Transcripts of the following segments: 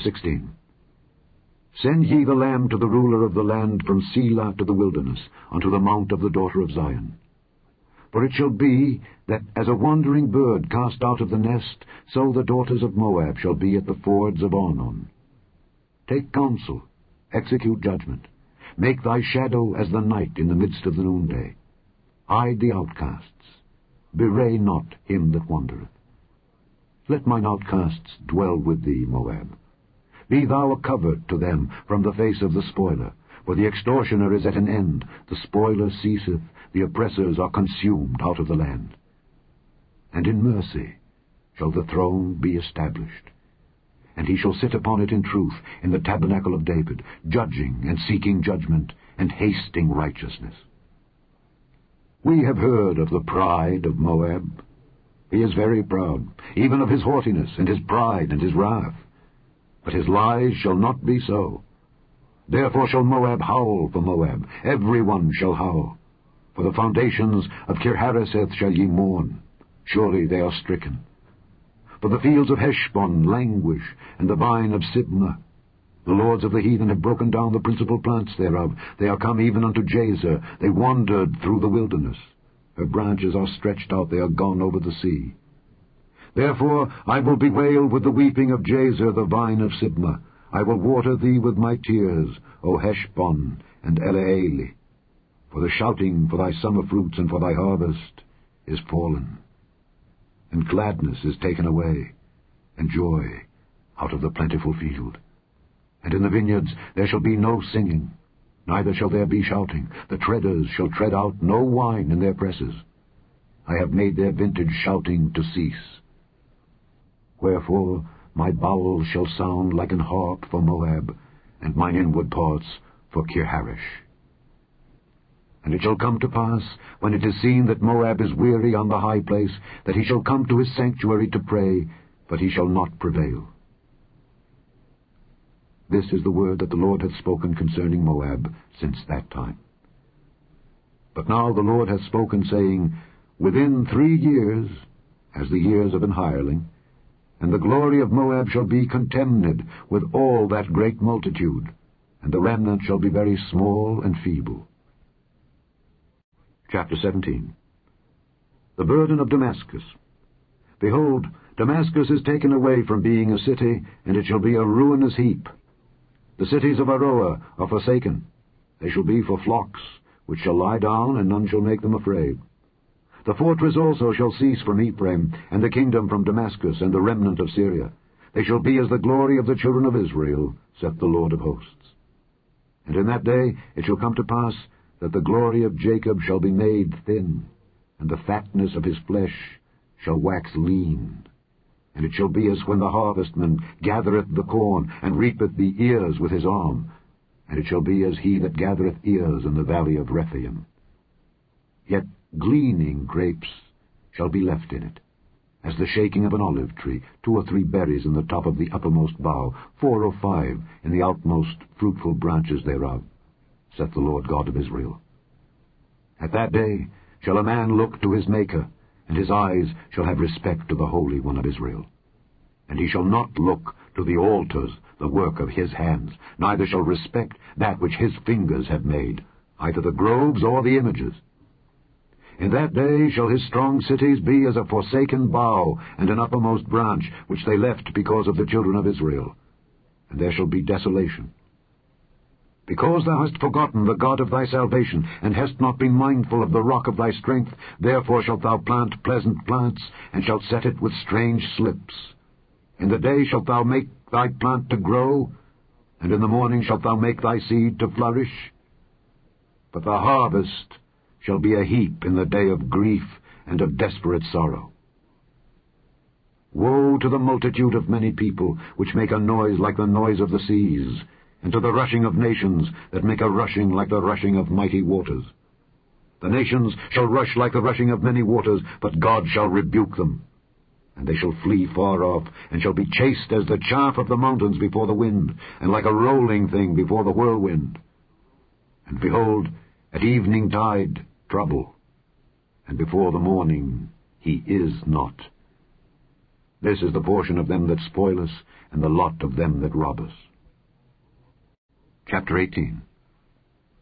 16. Send ye the lamb to the ruler of the land from Selah to the wilderness, unto the mount of the daughter of Zion. For it shall be, that as a wandering bird cast out of the nest, so the daughters of Moab shall be at the fords of Arnon. Take counsel, execute judgment. Make thy shadow as the night in the midst of the noonday. Hide the outcasts. Bewray not him that wandereth. Let mine outcasts dwell with thee, Moab. Be thou a covert to them from the face of the spoiler, for the extortioner is at an end, the spoiler ceaseth, the oppressors are consumed out of the land. And in mercy shall the throne be established, and he shall sit upon it in truth, in the tabernacle of David, judging and seeking judgment, and hasting righteousness. We have heard of the pride of Moab. He is very proud, even of his haughtiness, and his pride, and his wrath. But his lies shall not be so. Therefore shall Moab howl for Moab, every one shall howl. For the foundations of Kirharaseth shall ye mourn. Surely they are stricken. For the fields of Heshbon languish, and the vine of Sibmah. The lords of the heathen have broken down the principal plants thereof. They are come even unto Jazer. They wandered through the wilderness. Her branches are stretched out, they are gone over the sea. Therefore I will bewail with the weeping of Jazer the vine of Sibmah. I will water thee with my tears, O Heshbon and Elealeh. For the shouting for thy summer fruits and for thy harvest is fallen. And gladness is taken away, and joy out of the plentiful field. And in the vineyards there shall be no singing, neither shall there be shouting. The treaders shall tread out no wine in their presses. I have made their vintage shouting to cease. Wherefore my bowels shall sound like an harp for Moab, and mine inward parts for Kirharish. And it shall come to pass, when it is seen that Moab is weary on the high place, that he shall come to his sanctuary to pray, but he shall not prevail. This is the word that the Lord hath spoken concerning Moab since that time. But now the Lord hath spoken, saying, Within 3 years, as the years of an hireling, and the glory of Moab shall be contemned with all that great multitude, and the remnant shall be very small and feeble. Chapter 17. The burden of Damascus. Behold, Damascus is taken away from being a city, and it shall be a ruinous heap. The cities of Aroer are forsaken. They shall be for flocks, which shall lie down, and none shall make them afraid. The fortress also shall cease from Ephraim, and the kingdom from Damascus, and the remnant of Syria. They shall be as the glory of the children of Israel, saith the Lord of hosts. And in that day it shall come to pass that the glory of Jacob shall be made thin, and the fatness of his flesh shall wax lean. And it shall be as when the harvestman gathereth the corn, and reapeth the ears with his arm. And it shall be as he that gathereth ears in the valley of Rephaim. Yet gleaning grapes shall be left in it, as the shaking of an olive tree, 2 or 3 berries in the top of the uppermost bough, 4 or 5 in the outmost fruitful branches thereof, saith the Lord God of Israel. At that day shall a man look to his Maker, and his eyes shall have respect to the Holy One of Israel. And he shall not look to the altars, the work of his hands, neither shall respect that which his fingers have made, either the groves or the images. In that day shall his strong cities be as a forsaken bough, and an uppermost branch, which they left because of the children of Israel. And there shall be desolation. Because thou hast forgotten the God of thy salvation, and hast not been mindful of the rock of thy strength, therefore shalt thou plant pleasant plants, and shalt set it with strange slips. In the day shalt thou make thy plant to grow, and in the morning shalt thou make thy seed to flourish. But the harvest shall be a heap in the day of grief and of desperate sorrow. Woe to the multitude of many people, which make a noise like the noise of the seas, and to the rushing of nations, that make a rushing like the rushing of mighty waters. The nations shall rush like the rushing of many waters, but God shall rebuke them. And they shall flee far off, and shall be chased as the chaff of the mountains before the wind, and like a rolling thing before the whirlwind. And behold, at evening tide, trouble, and before the morning he is not. This is the portion of them that spoil us, and the lot of them that rob us. Chapter 18.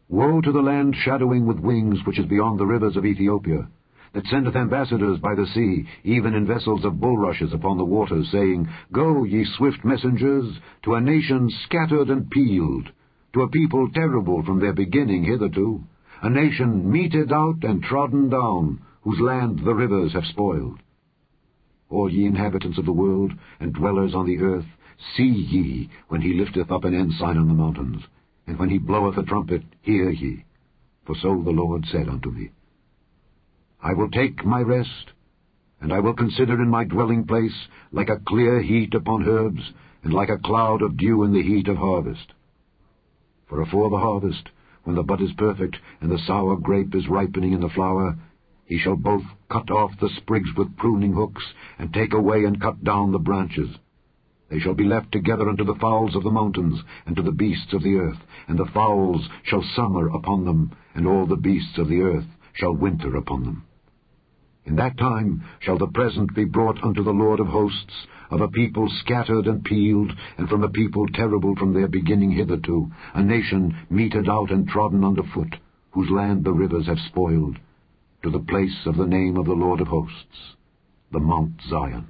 Woe to the land shadowing with wings, which is beyond the rivers of Ethiopia, that sendeth ambassadors by the sea, even in vessels of bulrushes upon the waters, saying, Go, ye swift messengers, to a nation scattered and peeled, to a people terrible from their beginning hitherto, a nation meted out and trodden down, whose land the rivers have spoiled. O ye inhabitants of the world, and dwellers on the earth, see ye, when he lifteth up an ensign on the mountains, and when he bloweth a trumpet, hear ye. For so the Lord said unto me, I will take my rest, and I will consider in my dwelling place like a clear heat upon herbs, and like a cloud of dew in the heat of harvest. For afore the harvest, when the bud is perfect, and the sour grape is ripening in the flower, he shall both cut off the sprigs with pruning hooks, and take away and cut down the branches. They shall be left together unto the fowls of the mountains, and to the beasts of the earth, and the fowls shall summer upon them, and all the beasts of the earth shall winter upon them. In that time shall the present be brought unto the Lord of hosts, of a people scattered and peeled, and from a people terrible from their beginning hitherto, a nation meted out and trodden under foot, whose land the rivers have spoiled, to the place of the name of the Lord of hosts, the Mount Zion.